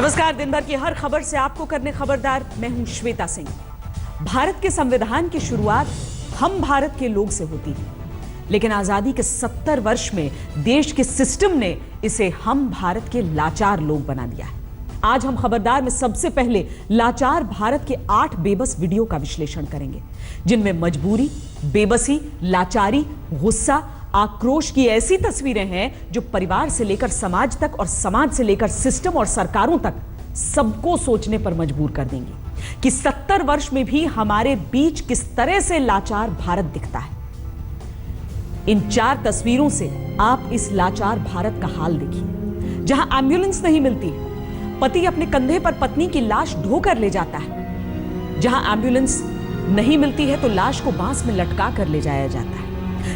नमस्कार। दिन भर की हर खबर से आपको करने खबरदार, मैं हूं श्वेता सिंह। भारत के संविधान की शुरुआत हम भारत के लोग से होती है, लेकिन आजादी के 70 वर्ष में देश के सिस्टम ने इसे हम भारत के लाचार लोग बना दिया है। आज हम खबरदार में सबसे पहले लाचार भारत के 8 बेबस वीडियो का विश्लेषण करेंगे, जिनमें मजबूरी, बेबसी, लाचारी, गुस्सा, आक्रोश की ऐसी तस्वीरें हैं जो परिवार से लेकर समाज तक और समाज से लेकर सिस्टम और सरकारों तक सबको सोचने पर मजबूर कर देंगी कि 70 वर्ष में भी हमारे बीच किस तरह से लाचार भारत दिखता है। इन 4 तस्वीरों से आप इस लाचार भारत का हाल देखिए, जहां एम्बुलेंस नहीं मिलती है, पति अपने कंधे पर पत्नी की लाश ढोकर ले जाता है, जहां एम्बुलेंस नहीं मिलती है तो लाश को बांस में लटका कर ले जाया जाता है,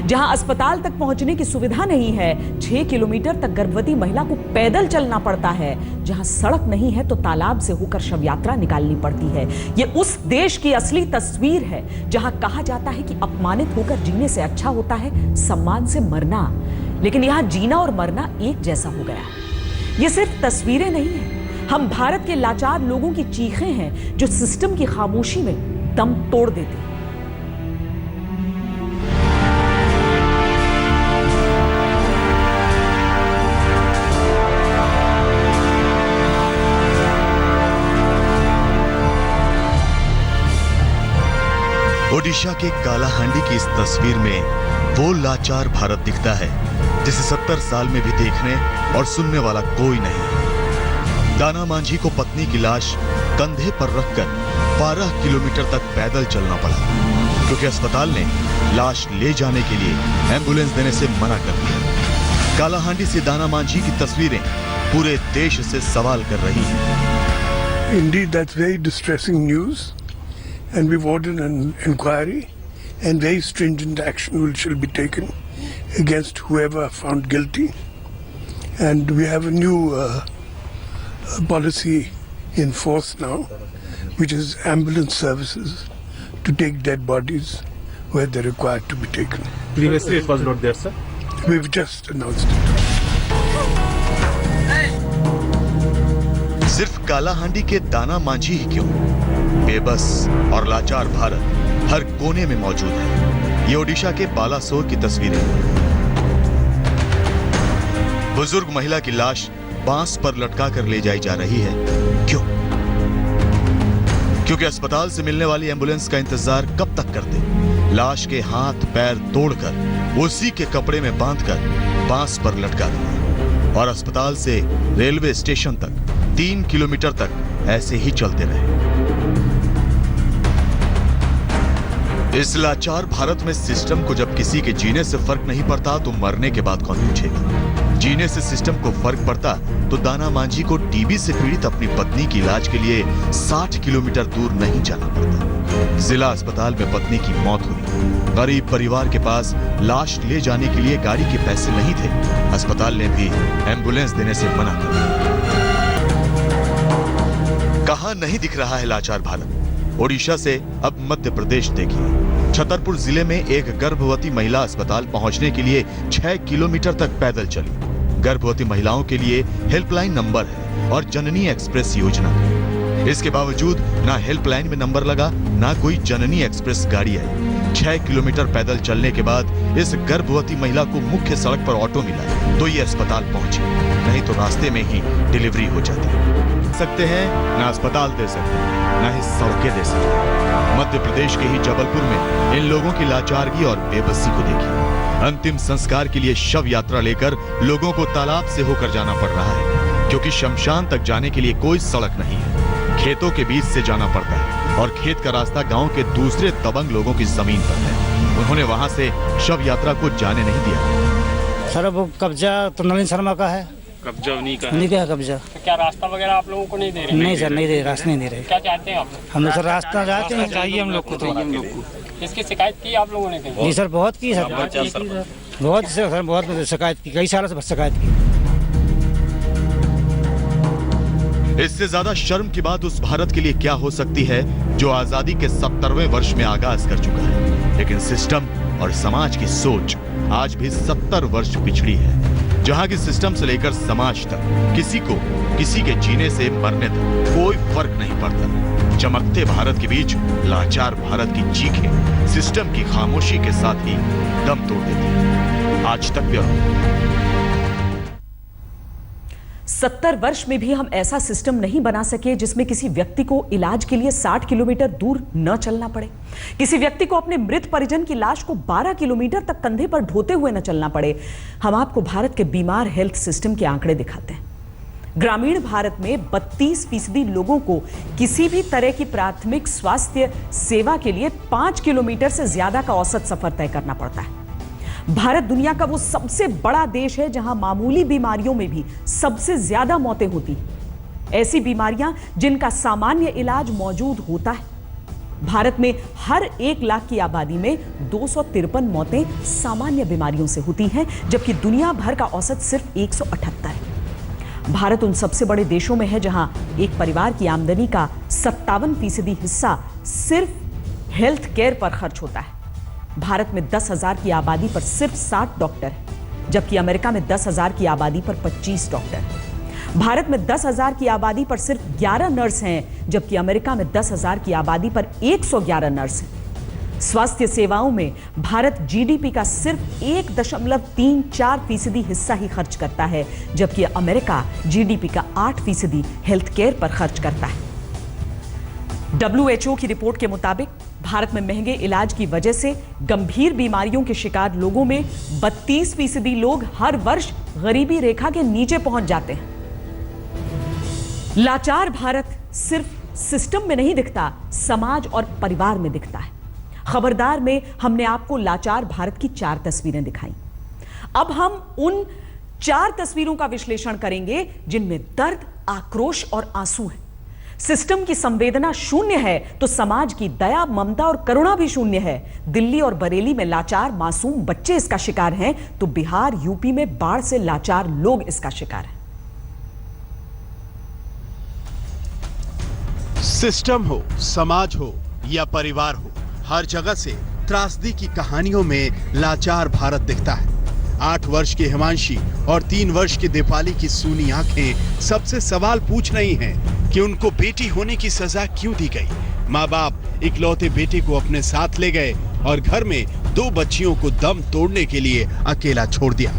जहां अस्पताल तक पहुंचने की सुविधा नहीं है, 6 किलोमीटर तक गर्भवती महिला को पैदल चलना पड़ता है, जहां सड़क नहीं है तो तालाब से होकर शव यात्रा निकालनी पड़ती है। यह उस देश की असली तस्वीर है जहां कहा जाता है कि अपमानित होकर जीने से अच्छा होता है सम्मान से मरना, लेकिन यहां जीना और मरना एक जैसा हो गया है। ये सिर्फ तस्वीरें नहीं है, हम भारत के लाचार लोगों की चीखें हैं जो सिस्टम की खामोशी में दम तोड़ देती है। ओडिशा के कालाहांडी की इस तस्वीर में वो लाचार भारत दिखता है जिसे 70 साल में भी देखने और सुनने वाला कोई नहीं है। दाना मांझी को पत्नी की लाश कंधे पर रखकर 12 किलोमीटर तक पैदल चलना पड़ा, क्योंकि अस्पताल ने लाश ले जाने के लिए एम्बुलेंस देने से मना कर दिया। कालाहांडी से दाना मांझी की तस्वीरें पूरे देश से सवाल कर रही हैं। Indeed, that's very distressing news. And we've ordered an inquiry, and very stringent action shall be taken against whoever found guilty. And we have a new policy in force now, which is ambulance services to take dead bodies where they're required to be taken. Previously it was not there, sir? We've just announced it. सिर्फ कालाहांडी के दाना मांझी ही क्यों, बेबस और लाचार भारत हर कोने में मौजूद है। ये ओडिशा के बालासोर की तस्वीरें। बुजुर्ग महिला की लाश बांस पर लटका कर ले जाई जा रही है। क्यों? क्योंकि अस्पताल से मिलने वाली एम्बुलेंस का इंतजार कब तक करते? लाश के हाथ पैर तोड़कर उसी के कपड़े में बांधकर बांस पर लटका दिया और अस्पताल से रेलवे स्टेशन तक 3 किलोमीटर तक ऐसे ही चलते रहे। इस लाचार भारत में सिस्टम को जब किसी के जीने से फर्क नहीं पड़ता तो मरने के बाद कौन पूछेगा? जीने से सिस्टम को फर्क पड़ता तो दाना मांझी को टीबी से पीड़ित अपनी पत्नी की इलाज के लिए 60 किलोमीटर दूर नहीं जाना पड़ता। जिला अस्पताल में पत्नी की मौत हुई। गरीब परिवार के पास लाश ले जाने के लिए गाड़ी के पैसे नहीं थे। अस्पताल ने भी एम्बुलेंस देने से मना कर दिया। कहां नहीं दिख रहा है लाचार भारत? ओडिशा से अब मध्य प्रदेश देखिए। छतरपुर जिले में एक गर्भवती महिला अस्पताल पहुंचने के लिए 6 किलोमीटर तक पैदल चली। गर्भवती महिलाओं के लिए हेल्पलाइन नंबर है और जननी एक्सप्रेस योजना है। इसके बावजूद ना हेल्पलाइन में नंबर लगा, ना कोई जननी एक्सप्रेस गाड़ी आई। 6 किलोमीटर पैदल चलने के बाद इस गर्भवती महिला को मुख्य सड़क पर ऑटो मिला तो ये अस्पताल पहुंची, नहीं तो रास्ते में ही डिलीवरी हो जाती। सकते हैं ना अस्पताल दे सकते हैं, ना ही सड़कें दे सकते हैं। मध्य प्रदेश के ही जबलपुर में इन लोगों की लाचारगी और बेबसी को देखिए। अंतिम संस्कार के लिए शव यात्रा लेकर लोगों को तालाब से होकर जाना पड़ रहा है, क्योंकि शमशान तक जाने के लिए कोई सड़क नहीं है। खेतों के बीच से जाना पड़ता है और खेत का रास्ता गांव के दूसरे दबंग लोगों की जमीन पर है। उन्होंने वहां से शव यात्रा को जाने नहीं दिया। सर वो कब्जा तो नलिन शर्मा का है। कब्जा नहीं का नहीं क्या कब्जा? तो क्या रास्ता वगैरह आप लोगों को नहीं दे रहे? नहीं सर, नहीं दे रहे, रास्ता नहीं दे रहे। क्या चाहते हैं आप? हम लोग सर रास्ता चाहते हैं, चाहिए हम लोग को। इसकी शिकायत की आप लोगों ने कहीं? जी सर, बहुत की सर, बहुत सर, बहुत शिकायत की, कई सालों से शिकायत की। इससे ज्यादा शर्म की बात उस भारत के लिए क्या हो सकती है जो आजादी के 70वें वर्ष में आगाज कर चुका है, लेकिन सिस्टम और समाज की सोच आज भी 70 वर्ष पिछड़ी है, जहां की सिस्टम से लेकर समाज तक किसी को किसी के जीने से मरने तक कोई फर्क नहीं पड़ता। चमकते भारत के बीच लाचार भारत की चीखें सिस्टम की खामोशी के साथ ही दम तोड़ देती है। आज तक ब्यूरो। 70 वर्ष में भी हम ऐसा सिस्टम नहीं बना सके जिसमें किसी व्यक्ति को इलाज के लिए 60 किलोमीटर दूर न चलना पड़े, किसी व्यक्ति को अपने मृत परिजन की लाश को 12 किलोमीटर तक कंधे पर ढोते हुए न चलना पड़े। हम आपको भारत के बीमार हेल्थ सिस्टम के आंकड़े दिखाते हैं। ग्रामीण भारत में 32% लोगों को किसी भी तरह की प्राथमिक स्वास्थ्य सेवा के लिए 5 किलोमीटर से ज्यादा का औसत सफर तय करना पड़ता है। भारत दुनिया का वो सबसे बड़ा देश है जहां मामूली बीमारियों में भी सबसे ज्यादा मौतें होती हैं। ऐसी बीमारियां जिनका सामान्य इलाज मौजूद होता है। भारत में हर 1 लाख की आबादी में 253 मौतें सामान्य बीमारियों से होती हैं, जबकि दुनिया भर का औसत सिर्फ 178 है। भारत उन सबसे बड़े देशों में है जहां एक परिवार की आमदनी का 57% हिस्सा सिर्फ हेल्थ केयर पर खर्च होता है। भारत में 10,000 की आबादी पर सिर्फ 60 डॉक्टर हैं, जबकि अमेरिका में 10,000 की आबादी पर 25 डॉक्टर हैं। भारत में 10,000 की आबादी पर सिर्फ 11 नर्स हैं, जबकि अमेरिका में 10,000 की आबादी पर 111 नर्स हैं। स्वास्थ्य सेवाओं में भारत जीडीपी का सिर्फ 1.34% हिस्सा ही खर्च करता है, जबकि अमेरिका जीडीपी का 8% हेल्थ केयर पर खर्च करता है। WHO की रिपोर्ट के मुताबिक भारत में महंगे इलाज की वजह से गंभीर बीमारियों के शिकार लोगों में 32% लोग हर वर्ष गरीबी रेखा के नीचे पहुंच जाते हैं। लाचार भारत सिर्फ सिस्टम में नहीं दिखता, समाज और परिवार में दिखता है। खबरदार में हमने आपको लाचार भारत की 4 तस्वीरें दिखाई। अब हम उन 4 तस्वीरों का विश्लेषण करेंगे जिनमें दर्द, आक्रोश और आंसू है। सिस्टम की संवेदना शून्य है तो समाज की दया, ममता और करुणा भी शून्य है। दिल्ली और बरेली में लाचार मासूम बच्चे इसका शिकार हैं, तो बिहार, यूपी में बाढ़ से लाचार लोग इसका शिकार हैं। सिस्टम हो, समाज हो या परिवार हो, हर जगह से त्रासदी की कहानियों में लाचार भारत दिखता है। 8 वर्ष की हिमांशी और 3 वर्ष की दीपाली की सूनी आंखें सबसे सवाल पूछ रही हैं कि उनको बेटी होने की सजा क्यों दी गई। माँ बाप इकलौते बेटे को अपने साथ ले गए और घर में 2 बच्चियों को दम तोड़ने के लिए अकेला छोड़ दिया।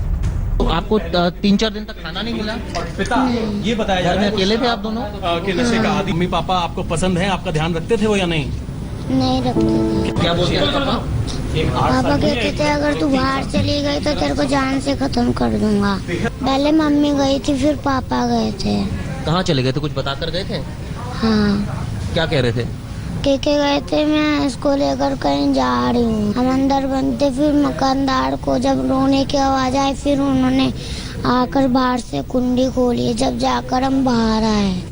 तो आपको 3-4 दिन तक खाना नहीं मिला? पिता ये बताया घर में अकेले थे आप दोनों? कि नशे का आदी। मम्मी पापा आपको पसंद है, आपका ध्यान रखते थे वो या नहीं? नहीं रखते थे। क्या बोलते हैं पापा? पापा कहते थे अगर तू बाहर चली गई तो तेरे को जान से खत्म कर दूंगा। पहले मम्मी गई थी, फिर पापा गए थे। कहाँ चले गए थे, कुछ बता कर गए थे? हाँ। क्या कह रहे थे? के गए थे मैं इसको लेकर कहीं जा रही हूँ। हम अंदर बनते, फिर मकानदार को जब रोने की आवाज आई, फिर उन्होंने आकर बाहर से कुंडी खोली, जब जाकर हम बाहर आए।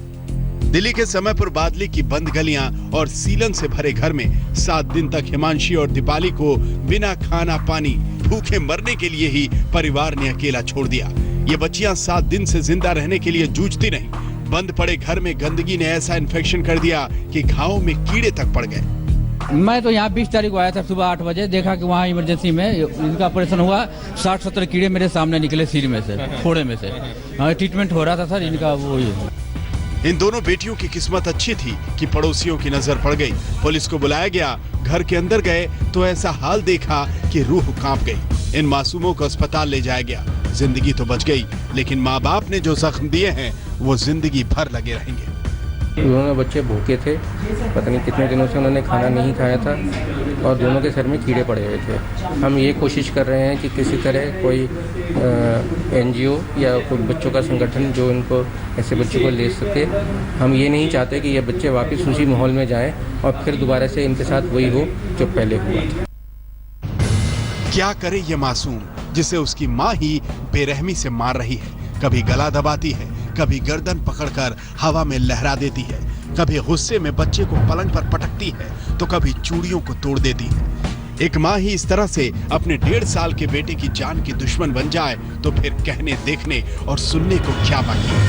दिल्ली के समय पर बादली की बंद गलियां और सीलन से भरे घर में 7 दिन तक हिमांशी और दीपाली को बिना खाना पानी भूखे मरने के लिए ही परिवार ने अकेला छोड़ दिया। ये बच्चियां 7 दिन से जिंदा रहने के लिए जूझती रहीं। बंद पड़े घर में गंदगी ने ऐसा इन्फेक्शन कर दिया कि घावों में कीड़े तक पड़ गए। मैं तो यहाँ 20 तारीख को आया था सुबह 8 बजे, देखा कि वहाँ इमरजेंसी में इनका ऑपरेशन हुआ। 60-70 कीड़े मेरे सामने निकले सिर में से, फोड़े में से। हाँ, ट्रीटमेंट हो रहा था सर इनका। वो इन दोनों बेटियों की किस्मत अच्छी थी कि पड़ोसियों की नजर पड़ गई। पुलिस को बुलाया गया, घर के अंदर गए तो ऐसा हाल देखा कि रूह कांप गई। इन मासूमों को अस्पताल ले जाया गया। जिंदगी तो बच गई, लेकिन माँ बाप ने जो जख्म दिए हैं वो जिंदगी भर लगे रहेंगे। दोनों बच्चे भूखे थे, पता नहीं कितने दिनों से उन्होंने खाना नहीं खाया था और दोनों के सर में कीड़े पड़े हुए थे। हम ये कोशिश कर रहे हैं कि किसी तरह कोई NGO या कोई बच्चों का संगठन जो इनको ऐसे बच्चों को ले सके। हम ये नहीं चाहते कि ये बच्चे वापस उसी माहौल में जाएं और फिर दोबारा से इनके साथ वही हो जो पहले हुआ था। क्या करे ये मासूम जिसे उसकी माँ ही बेरहमी से मार रही है। कभी गला दबाती है, कभी गर्दन पकड़कर हवा में लहरा देती है, कभी गुस्से में बच्चे को पलंग पर पटकती है तो कभी चूड़ियों को तोड़ देती है। एक माँ ही इस तरह से अपने 1.5 साल के बेटे की जान की दुश्मन बन जाए तो फिर कहने, देखने और सुनने को क्या बाकी है।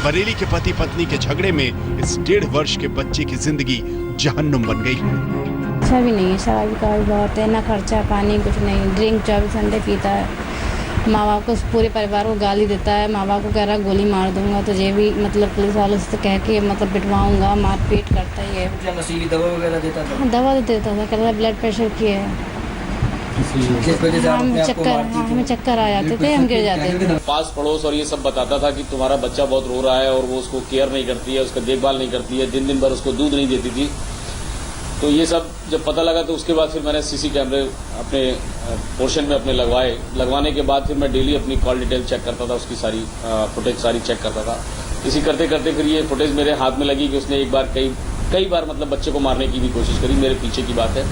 बरेली के पति पत्नी के झगड़े में इस 1.5 वर्ष के बच्चे की जिंदगी जहन्नुम बन गई है। अच्छा भी नहीं है, शराबी का भी बहुत है, ना खर्चा पानी कुछ नहीं, ड्रिंक 24 घंटे पीता है। माँ बाप को, पूरे परिवार को गाली देता है। माँ बाप को कह रहा है गोली मार दूंगा, तो ये भी मतलब पुलिस वालों से कह के मतलब पिटवाऊंगा, मारपीट करता ही है। नशीली दवा वगैरह देता था? दवा देता था, कहता था ब्लड प्रेशर की है। हमें चक्कर आ जाते थे, हम गिर जाते थे। पास पड़ोस और ये सब बताता था कि तुम्हारा बच्चा बहुत रो रहा है और वो उसको केयर नहीं करती है, उसका देखभाल नहीं करती है, दिन भर उसको दूध नहीं देती थी। तो ये सब जब पता लगा तो उसके बाद फिर मैंने सीसी कैमरे अपने पोर्शन में अपने लगवाने के बाद फिर मैं डेली अपनी कॉल डिटेल चेक करता था, उसकी सारी फुटेज सारी चेक करता था। इसी करते करते फिर ये फुटेज मेरे हाथ में लगी कि उसने एक बार कई बार मतलब बच्चे को मारने की भी कोशिश करी। मेरे पीछे की बात है।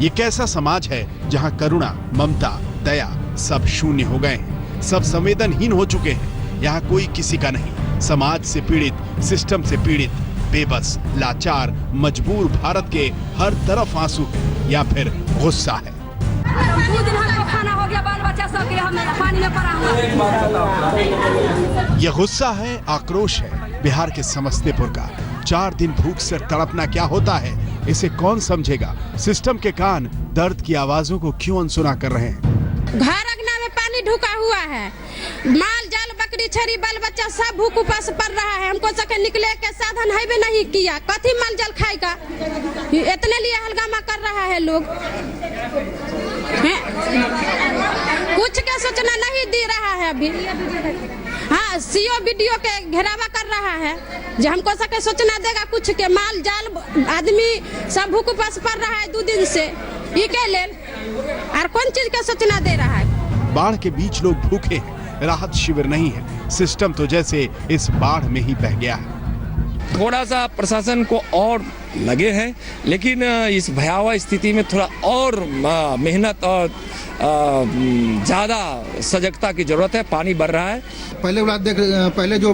ये कैसा समाज है जहां करुणा, ममता, दया सब शून्य हो गए हैं, सब संवेदनहीन हो चुके हैं। यहाँ कोई किसी का नहीं। समाज से पीड़ित, सिस्टम से पीड़ित, बेबस, लाचार, मजबूर भारत के हर तरफ आंसू है या फिर गुस्सा है। खाना हो गया, बाल बच्चा सब के हम पानी में पड़ा हुआ। यह गुस्सा है, आक्रोश है बिहार के समस्तीपुर का। 4 दिन भूख से तड़पना क्या होता है, इसे कौन समझेगा। सिस्टम के कान दर्द की आवाजों को क्यों अनसुना कर रहे हैं। घर अगना में पानी ढुका हुआ है, माल जाल बकरी छड़ी बाल बच्चा सब भूख उपास पड़ रहा है। हमको सके निकले के साधन है भी नहीं किया, कथी माल जाल खाएगा। इतने लिए हलगामा कर रहा है लोग, कुछ के सूचना नहीं दे रहा है अभी। हाँ, सीओ वीडियो के घेरावा कर रहा है, जो हमको सके सूचना देगा कुछ के। माल जाल आदमी सब भूख उपास पड़ रहा है 2 दिन से, ये के लेल और कौन चीज का सूचना दे रहा है। बाढ़ के बीच लोग भूखे हैं, राहत शिविर नहीं है। सिस्टम तो जैसे इस बाढ़ में ही बह गया है। थोड़ा सा प्रशासन को और लगे हैं, लेकिन इस भयावह स्थिति में थोड़ा और मेहनत और ज़्यादा सजगता की जरूरत है। पानी बढ़ रहा है। पहले जो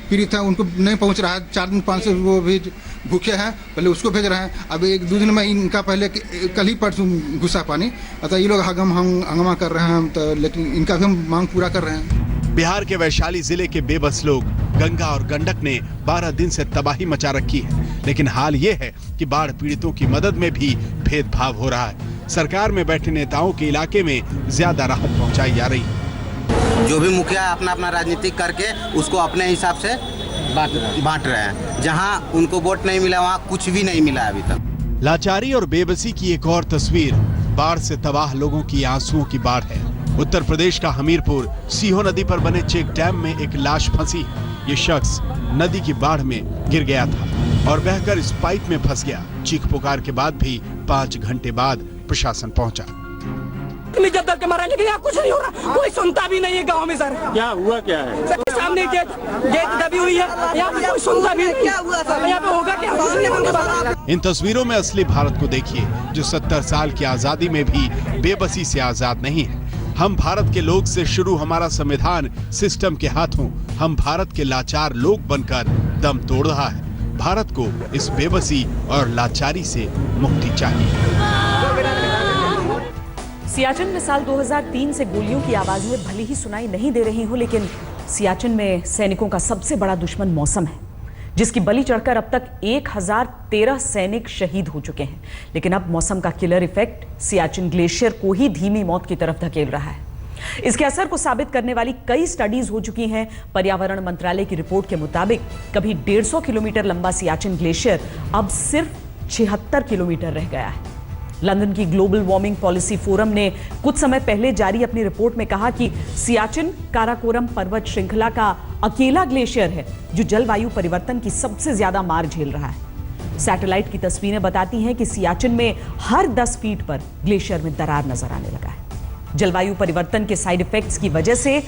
पीड़ित है उनको नहीं पहुंच रहा है। 4 दिन 5 से वो भी भूखे हैं, पहले उसको भेज रहे हैं। अब 1-2 दिन में इनका पहले कल ही परसों घुसा पानी, अतः ये लोग हंगामा कर रहे हैं, तो लेकिन इनका भी हम मांग पूरा कर रहे हैं। बिहार के वैशाली जिले के बेबस लोग, गंगा और गंडक ने 12 दिन से तबाही मचा रखी है, लेकिन हाल ये है कि बाढ़ पीड़ितों की मदद में भी भेदभाव हो रहा है। सरकार में बैठे नेताओं के इलाके में ज्यादा राहत पहुंचाई जा रही है। जो भी मुखिया अपना अपना राजनीति करके उसको अपने हिसाब से बांट रहे हैं। जहां उनको वोट नहीं मिला वहां कुछ भी नहीं मिला अभी तक। लाचारी और बेबसी की एक और तस्वीर बाढ़ से तबाह लोगों की आंसुओं की बाढ़ है। उत्तर प्रदेश का हमीरपुर सीहो नदी पर बने चेक डैम में एक लाश फंसी है। ये शख्स नदी की बाढ़ में गिर गया था और बहकर इस पाइप में फंस गया। चीख पुकार के बाद भी 5 घंटे बाद प्रशासन पहुंचा। जब तक मारा, लेकिन यहाँ कुछ नहीं हो रहा, कोई सुनता भी नहीं है गांव में। सर क्या हुआ, क्या है? सर सामने गेट दबी हुई है, यहाँ पे कोई सुनता भी नहीं। क्या हुआ सर? यहाँ पे होगा क्या? इन तस्वीरों में असली भारत को देखिए, जो 70 साल की आजादी में भी बेबसी से आजाद नहीं है। हम भारत के लोग से शुरू हमारा संविधान सिस्टम के हाथों हम भारत के लाचार लोग बनकर दम तोड़ रहा है। भारत को इस बेबसी और लाचारी से मुक्ति चाहिए। सियाचिन में साल 2003 से गोलियों की आवाजें भले ही सुनाई नहीं दे रही हो, लेकिन सियाचिन में सैनिकों का सबसे बड़ा दुश्मन मौसम है, जिसकी बलि चढ़कर अब तक 1013 सैनिक शहीद हो चुके हैं। लेकिन अब मौसम का किलर इफेक्ट सियाचिन ग्लेशियर को ही धीमी मौत की तरफ धकेल रहा है। इसके असर को साबित करने वाली कई स्टडीज हो चुकी हैं। पर्यावरण मंत्रालय की रिपोर्ट के मुताबिक कभी 150 किलोमीटर लंबा सियाचिन ग्लेशियर अब सिर्फ 76 किलोमीटर रह गया है। लंदन की ग्लोबल वार्मिंग पॉलिसी फोरम ने कुछ समय पहले जारी अपनी रिपोर्ट में कहा कि सियाचिन काराकोरम पर्वत श्रृंखला का अकेला ग्लेशियर है जो जलवायु परिवर्तन की सबसे ज्यादा मार झेल रहा है। सैटेलाइट की तस्वीरें बताती हैं कि सियाचिन में हर 10 फीट पर ग्लेशियर में दरार नजर आने लगा है। जलवायु परिवर्तन के साइड इफेक्ट्स की वजह से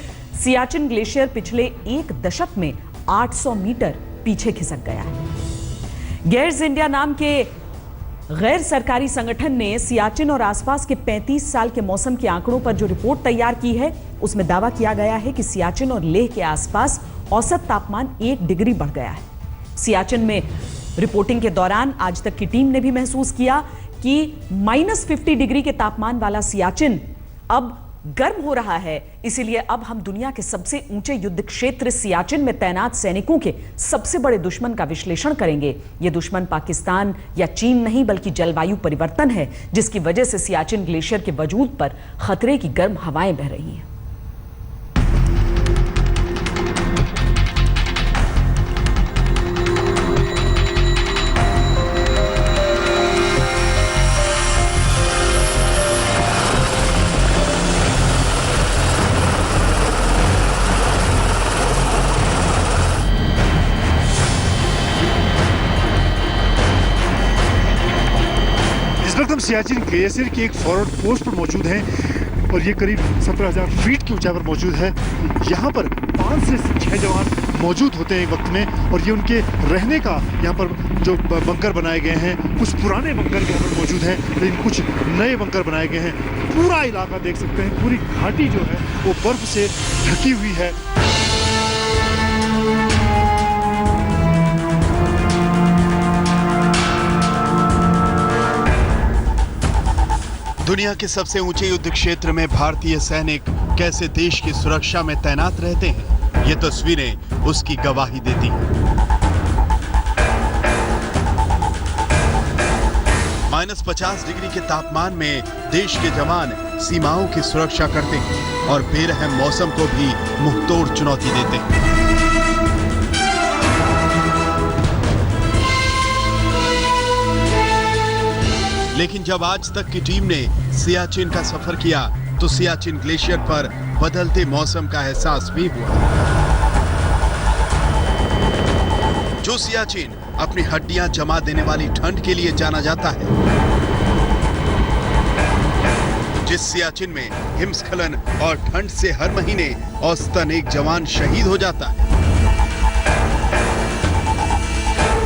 सियाचिन ग्लेशियर पिछले 1 दशक में 800 मीटर पीछे खिसक गया है। गेयर्स इंडिया नाम के गैर सरकारी संगठन ने सियाचिन और आसपास के 35 साल के मौसम के आंकड़ों पर जो रिपोर्ट तैयार की है, उसमें दावा किया गया है कि सियाचिन और लेह के आसपास औसत तापमान 1 डिग्री बढ़ गया है। सियाचिन में रिपोर्टिंग के दौरान आज तक की टीम ने भी महसूस किया कि -50 डिग्री के तापमान वाला सियाचिन अब गर्म हो रहा है। इसीलिए अब हम दुनिया के सबसे ऊंचे युद्ध क्षेत्र सियाचिन में तैनात सैनिकों के सबसे बड़े दुश्मन का विश्लेषण करेंगे। यह दुश्मन पाकिस्तान या चीन नहीं, बल्कि जलवायु परिवर्तन है, जिसकी वजह से सियाचिन ग्लेशियर के वजूद पर खतरे की गर्म हवाएं बह रही हैं। वक्त हम सियाचिन ग्लेशियर की एक फॉरवर्ड पोस्ट पर मौजूद हैं और ये करीब 17,000 फीट की ऊंचाई पर मौजूद है। यहाँ पर 5 से 6 जवान मौजूद होते हैं एक वक्त में और ये उनके रहने का यहाँ पर जो बंकर बनाए गए हैं, कुछ पुराने बंकर यहाँ पर मौजूद हैं लेकिन कुछ नए बंकर बनाए गए हैं। पूरा इलाका देख सकते हैं, पूरी घाटी जो है वो बर्फ से ढकी हुई है। दुनिया के सबसे ऊंचे युद्ध क्षेत्र में भारतीय सैनिक कैसे देश की सुरक्षा में तैनात रहते हैं, ये तस्वीरें उसकी गवाही देती हैं। -50 डिग्री के तापमान में देश के जवान सीमाओं की सुरक्षा करते हैं और बेरहम मौसम को भी मुंहतोड़ चुनौती देते हैं। लेकिन जब आज तक की टीम ने सियाचिन का सफर किया तो सियाचिन ग्लेशियर पर बदलते मौसम का एहसास भी हुआ। जो सियाचिन अपनी हड्डियां जमा देने वाली ठंड के लिए जाना जाता है, जिस सियाचिन में हिमस्खलन और ठंड से हर महीने औसतन एक जवान शहीद हो जाता है,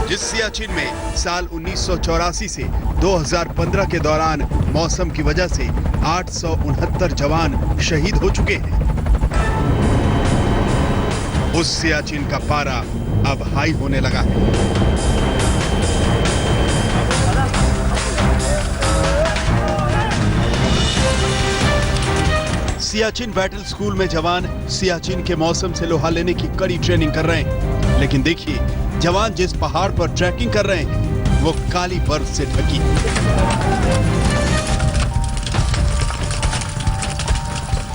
जिस सियाचिन में साल 1984 से 2015 के दौरान मौसम की वजह से 869 जवान शहीद हो चुके हैं, उस सियाचिन का पारा अब हाई होने लगा है। सियाचिन बैटल स्कूल में जवान सियाचिन के मौसम से लोहा लेने की कड़ी ट्रेनिंग कर रहे हैं, लेकिन देखिए जवान जिस पहाड़ पर ट्रैकिंग कर रहे हैं वो काली बर्फ से ढकी है।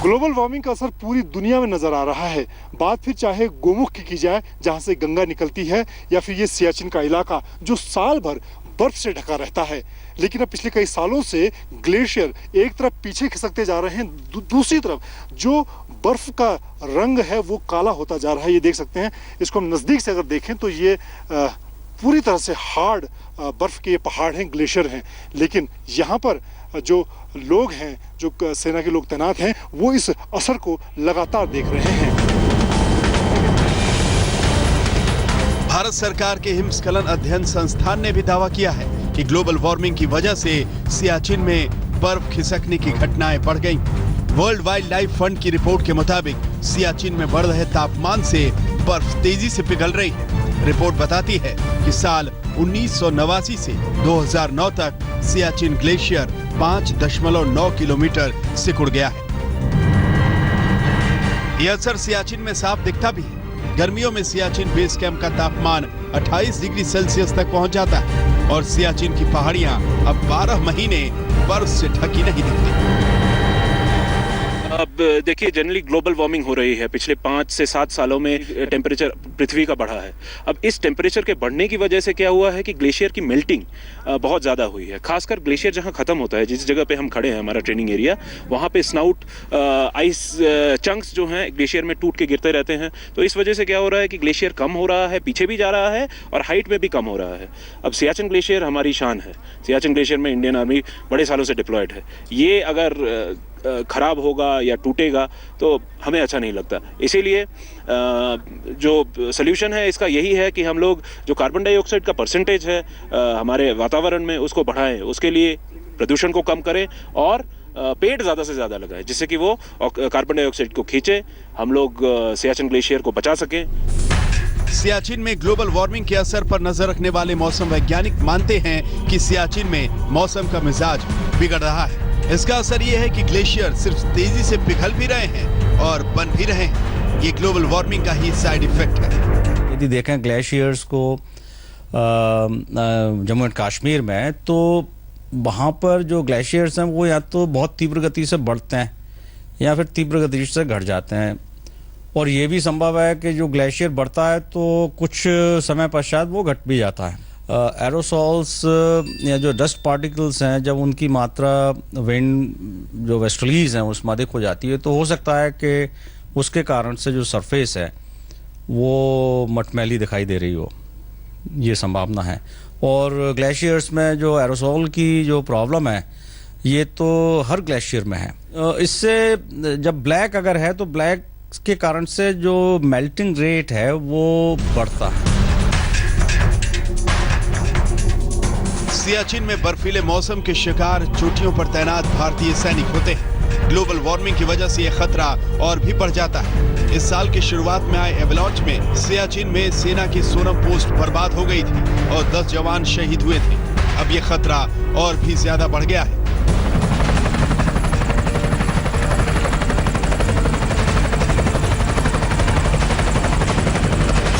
ग्लोबल वार्मिंग का असर पूरी दुनिया में नजर आ रहा है। बात फिर चाहे गोमुख की जाए जहां से गंगा निकलती है, या फिर ये सियाचिन का इलाका जो साल भर बर्फ से ढका रहता है, लेकिन अब पिछले कई सालों से ग्लेशियर एक तरफ पीछे खिसकते जा रहे हैं, दूसरी तरफ जो बर्फ का रंग है वो काला होता जा रहा है। ये देख सकते हैं, इसको हम नजदीक से अगर देखें तो ये पूरी तरह से हार्ड बर्फ के ये पहाड़ हैं, ग्लेशियर हैं, लेकिन यहाँ पर जो लोग हैं, जो सेना के लोग तैनात हैं, वो इस असर को लगातार देख रहे हैं। भारत सरकार के हिमस्खलन अध्ययन संस्थान ने भी दावा किया है कि ग्लोबल वार्मिंग की वजह से सियाचिन में बर्फ खिसकने की घटनाएं बढ़ गईं। वर्ल्ड वाइल्ड लाइफ फंड की रिपोर्ट के मुताबिक सियाचिन में बढ़ रहे तापमान से बर्फ तेजी से पिघल रही है। रिपोर्ट बताती है कि साल 1989 से 2009 तक सियाचिन ग्लेशियर 5.9 किलोमीटर सिकुड़ गया है। यह असर सियाचिन में साफ दिखता भी है। गर्मियों में सियाचिन बेस कैंप का तापमान 28 डिग्री सेल्सियस तक पहुंच जाता है और सियाचिन की पहाड़ियां अब 12 महीने बर्फ से ढकी नहीं दिखती। अब देखिए, जनरली ग्लोबल वार्मिंग हो रही है। पिछले 5 से 7 सालों में टेम्परेचर पृथ्वी का बढ़ा है। अब इस टेम्परेचर के बढ़ने की वजह से क्या हुआ है कि ग्लेशियर की मेल्टिंग बहुत ज़्यादा हुई है। खासकर ग्लेशियर जहां ख़त्म होता है, जिस जगह पे हम खड़े हैं, हमारा ट्रेनिंग एरिया, वहाँ पे स्नाउट आइस चंक्स जो हैं ग्लेशियर में टूट के गिरते रहते हैं। तो इस वजह से क्या हो रहा है कि ग्लेशियर कम हो रहा है, पीछे भी जा रहा है और हाइट में भी कम हो रहा है। अब सियाचिन ग्लेशियर हमारी शान है। सियाचिन ग्लेशियर में इंडियन आर्मी बड़े सालों से डिप्लॉयड है। ये अगर खराब होगा या टूटेगा तो हमें अच्छा नहीं लगता। इसीलिए जो सल्यूशन है इसका यही है कि हम लोग जो कार्बन डाइऑक्साइड का परसेंटेज है हमारे वातावरण में उसको बढ़ाएं, उसके लिए प्रदूषण को कम करें और पेड़ ज़्यादा से ज़्यादा लगाएं, जिससे कि वो कार्बन डाइऑक्साइड को खींचे, हम लोग सियाचिन ग्लेशियर को बचा सकें। सियाचिन में ग्लोबल वार्मिंग के असर पर नजर रखने वाले मौसम वैज्ञानिक मानते हैं कि सियाचिन में मौसम का मिजाज बिगड़ रहा है। इसका असर ये है कि ग्लेशियर सिर्फ तेजी से पिघल भी रहे हैं और बन भी रहे हैं। ये ग्लोबल वार्मिंग का ही साइड इफेक्ट है। यदि देखें ग्लेशियर्स को जम्मू एंड कश्मीर में, तो वहाँ पर जो ग्लेशियर्स हैं वो या तो बहुत तीव्र गति से बढ़ते हैं या फिर तीव्र गति से घट जाते हैं। और ये भी संभव है कि जो ग्लेशियर बढ़ता है तो कुछ समय पश्चात वो घट भी जाता है। एरोसॉल्स या जो डस्ट पार्टिकल्स हैं, जब उनकी मात्रा विंड जो वेस्टर्लीज हैं उसमें अधिक हो जाती है तो हो सकता है कि उसके कारण से जो सरफेस है वो मटमैली दिखाई दे रही हो, ये संभावना है। और ग्लेशियर्स में जो एरोसोल की जो प्रॉब्लम है ये तो हर ग्लेशियर में है। इससे जब ब्लैक अगर है तो ब्लैक के कारण से जो मेल्टिंग रेट है वो बढ़ता है। सियाचिन में बर्फीले मौसम के शिकार चोटियों पर तैनात भारतीय सैनिक होते हैं। ग्लोबल वार्मिंग की वजह से यह खतरा और भी बढ़ जाता है। इस साल की शुरुआत में आए एवलांच में सियाचिन में सेना की सोनम पोस्ट बर्बाद हो गई थी और 10 जवान शहीद हुए थे। अब यह खतरा और भी ज्यादा बढ़ गया है।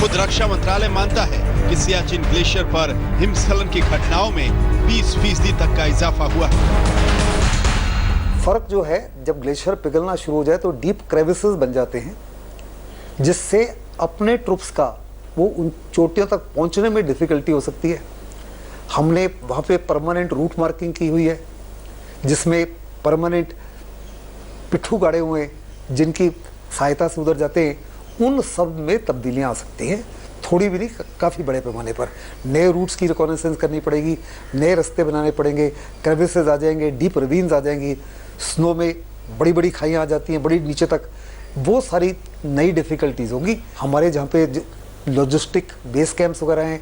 खुद रक्षा मंत्रालय मानता है कि सियाचिन ग्लेशियर पर हिमस्खलन की घटनाओं में 20% तक का इजाफा हुआ है। फर्क जो है, जब ग्लेशियर पिघलना शुरू हो जाए तो डीप क्रेविसेस बन जाते हैं, जिससे अपने ट्रुप्स का वो उन चोटियों तक पहुंचने में डिफिकल्टी हो सकती है। हमने वहाँ पे परमानेंट रूट मार्किंग की हुई है, जिसमें परमानेंट पिट्ठू गाड़े हुए हैं, जिनकी सहायता से उधर जाते हैं। उन सब में तब्दीलियाँ आ सकती हैं, थोड़ी भी नहीं, काफ़ी बड़े पैमाने पर। नए रूट्स की रिकॉनेसेंस करनी पड़ेगी, नए रास्ते बनाने पड़ेंगे, क्रेविसेस आ जाएंगे, डीप रवीन्स आ जाएंगी, स्नो में बड़ी बड़ी खाइयाँ आ जाती हैं बड़ी नीचे तक। वो सारी नई डिफ़िकल्टीज़ होंगी। हमारे जहाँ पे लॉजिस्टिक बेस कैंप्स वगैरह हैं,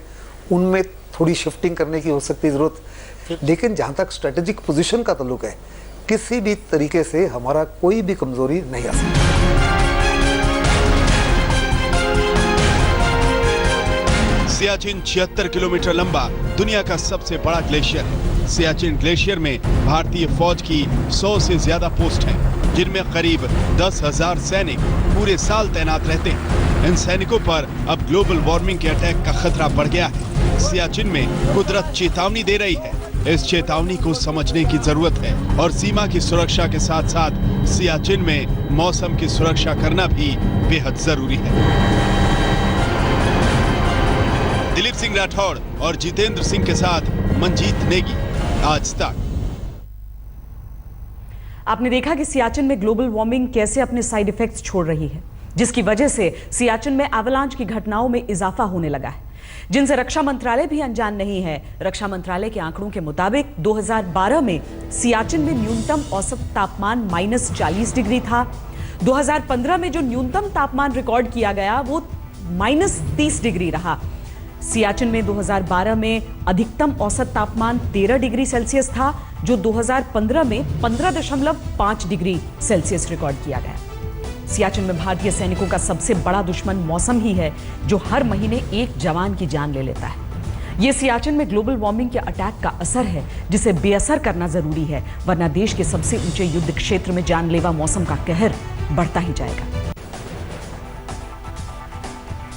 उनमें थोड़ी शिफ्टिंग करने की हो सकती है ज़रूरत। लेकिन जहाँ तक स्ट्रेटेजिक पोजीशन का ताल्लुक है, किसी भी तरीके से हमारा कोई भी कमज़ोरी नहीं आ सकती। सियाचिन 76 किलोमीटर लंबा दुनिया का सबसे बड़ा ग्लेशियर है। सियाचिन ग्लेशियर में भारतीय फौज की 100 से ज्यादा पोस्ट हैं, जिनमें करीब 10,000 सैनिक पूरे साल तैनात रहते हैं। इन सैनिकों पर अब ग्लोबल वार्मिंग के अटैक का खतरा बढ़ गया है। सियाचिन में कुदरत चेतावनी दे रही है। इस चेतावनी को समझने की जरूरत है और सीमा की सुरक्षा के साथ साथ सियाचिन में मौसम की सुरक्षा करना भी बेहद जरूरी है। दिलीप सिंह राठौड़ और जितेंद्र सिंह के साथ मंजीत नेगी, आज तक। आपने देखा कि सियाचिन में ग्लोबल वार्मिंग कैसे अपने साइड इफेक्ट्स छोड़ रही है, जिसकी वजह से सियाचिन में एवलांच की घटनाओं में इजाफा होने लगा है, जिनसे रक्षा मंत्रालय भी अनजान नहीं है। रक्षा मंत्रालय के आंकड़ों के मुताबिक 2012 में सियाचिन में न्यूनतम औसत तापमान -40 डिग्री था। 2015 में जो न्यूनतम तापमान रिकॉर्ड किया गया वो -30 डिग्री रहा। सियाचिन में 2012 में अधिकतम औसत तापमान 13 डिग्री सेल्सियस था, जो 2015 में 15.5 डिग्री सेल्सियस रिकॉर्ड किया गया। सियाचिन में भारतीय सैनिकों का सबसे बड़ा दुश्मन मौसम ही है, जो हर महीने एक जवान की जान ले लेता है। ये सियाचिन में ग्लोबल वार्मिंग के अटैक का असर है, जिसे बेअसर करना जरूरी है, वरना देश के सबसे ऊंचे युद्ध क्षेत्र में जानलेवा मौसम का कहर बढ़ता ही जाएगा।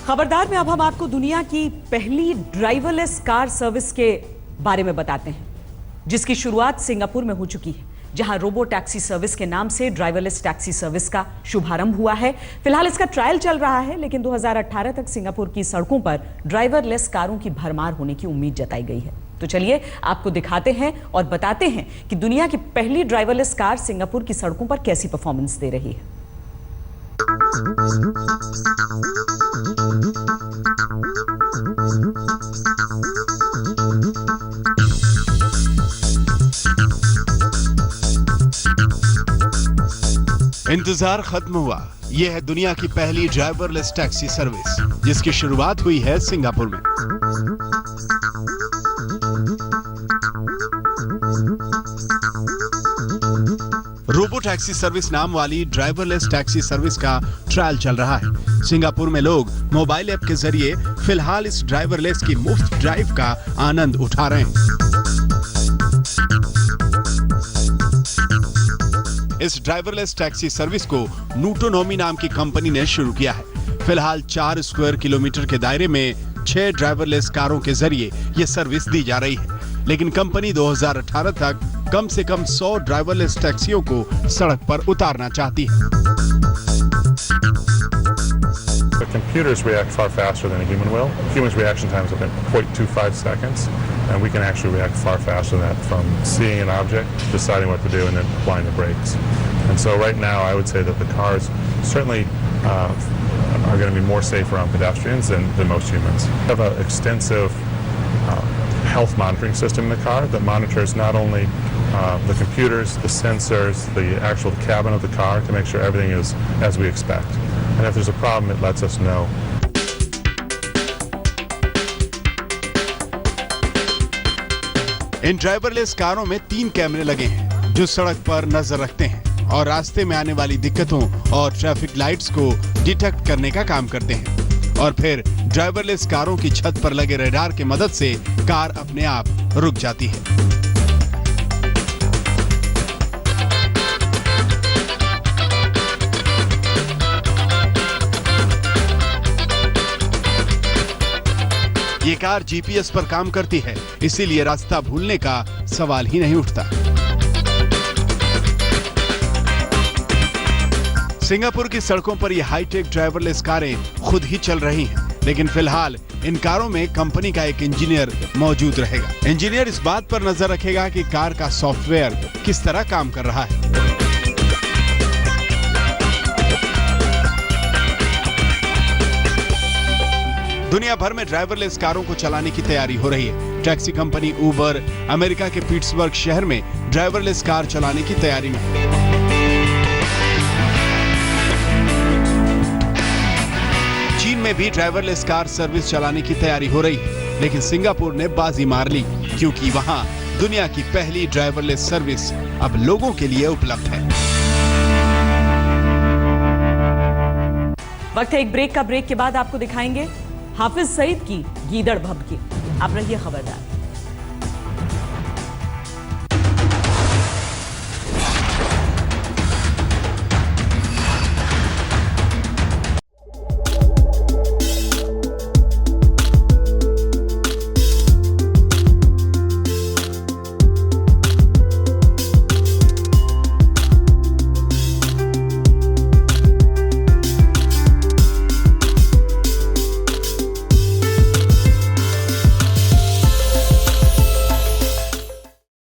खबरदार में अब हम आपको दुनिया की पहली ड्राइवरलेस कार सर्विस के बारे में बताते हैं, जिसकी शुरुआत सिंगापुर में हो चुकी है, जहां रोबो टैक्सी सर्विस के नाम से ड्राइवरलेस टैक्सी सर्विस का शुभारंभ हुआ है। फिलहाल इसका ट्रायल चल रहा है, लेकिन 2018 तक सिंगापुर की सड़कों पर ड्राइवरलेस कारों की भरमार होने की उम्मीद जताई गई है। तो चलिए आपको दिखाते हैं और बताते हैं कि दुनिया की पहली ड्राइवरलेस कार सिंगापुर की सड़कों पर कैसी परफॉर्मेंस दे रही है। इंतजार खत्म हुआ। यह है दुनिया की पहली ड्राइवरलेस टैक्सी सर्विस, जिसकी शुरुआत हुई है सिंगापुर में। रोबो टैक्सी सर्विस नाम वाली ड्राइवरलेस टैक्सी सर्विस का ट्रायल चल रहा है। सिंगापुर में लोग मोबाइल ऐप के जरिए फिलहाल इस ड्राइवरलेस की मुफ्त ड्राइव का आनंद उठा रहे हैं। इस ड्राइवरलेस टैक्सी सर्विस को नूटोनोमी नाम की कंपनी ने शुरू किया है। फिलहाल 4 स्क्वायर किलोमीटर के दायरे में 6 ड्राइवरलेस कारों के जरिए यह सर्विस दी जा रही है, लेकिन कंपनी 2018 तक कम से कम 100 ड्राइवरलेस टैक्सियों को सड़क पर उतारना चाहती है। The computers react far faster than a human will. Humans' reaction times have been 0.25 seconds, and we can actually react far faster than that, from seeing an object, deciding what to do, and then applying the brakes. And so right now, I would say that the cars certainly are going to be more safer on pedestrians than most humans. We have an extensive health monitoring system in the car that monitors not only the computers, the sensors, the actual cabin of the car to make sure everything is as we expect. And if there's a problem, it lets us know. In driverless कारों में 3 कैमरे लगे हैं जो सड़क पर नजर रखते हैं और रास्ते में आने वाली दिक्कतों और ट्रैफिक लाइट्स को डिटेक्ट करने का काम करते हैं। और फिर ड्राइवरलेस कारों की छत पर लगे रडार की मदद से कार अपने आप रुक जाती है। ये कार जीपीएस पर काम करती है, इसीलिए रास्ता भूलने का सवाल ही नहीं उठता। सिंगापुर की सड़कों पर ये हाईटेक ड्राइवरलेस कारें खुद ही चल रही हैं, लेकिन फिलहाल इन कारों में कंपनी का एक इंजीनियर मौजूद रहेगा। इंजीनियर इस बात पर नजर रखेगा कि कार का सॉफ्टवेयर किस तरह काम कर रहा है। दुनिया भर में ड्राइवरलेस कारों को चलाने की तैयारी हो रही है। टैक्सी कंपनी उबर अमेरिका के पिट्सबर्ग शहर में ड्राइवरलेस कार चलाने की तैयारी में है। चीन में भी ड्राइवरलेस कार सर्विस चलाने की तैयारी हो रही है, लेकिन सिंगापुर ने बाजी मार ली क्योंकि वहां दुनिया की पहली ड्राइवरलेस सर्विस अब लोगों के लिए उपलब्ध है। वक्त है एक ब्रेक का। ब्रेक के बाद आपको दिखाएंगे हाफिज सईद की गीदड़ भभकी। आप रहिए खबरदार।